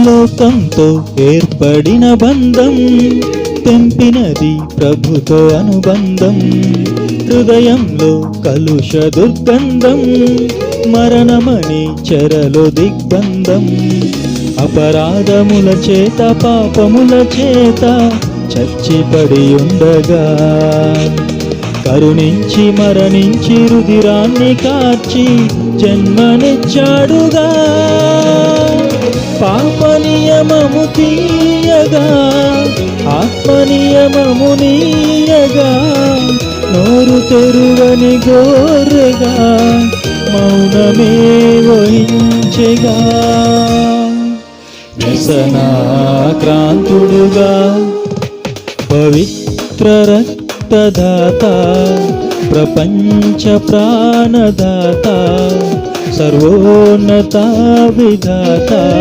లోకంతో ఏర్పడిన బంధం, తెంపినది ప్రభుతో అనుబంధం. హృదయంలో కలుష దుర్గంధం, మరణమని చెరలో దిగ్బంధం. అపరాధముల చేత పాపముల చేత చచ్చిపడి ఉండగా, కరుణించి మరణించి రుధిరాన్ని కార్చి జన్మనిచ్చాడుగా. పాప నియమము తీయగా, ఆత్మ నియమము నీయగా, నోరు తెరువని గోర్రెగా మౌనమే వహించెగా. వ్యసనాక్రాంతుడుగా పవిత్ర రక్తదాత, ప్రపంచ ప్రాణదాత, సర్వోన్నత విధాత.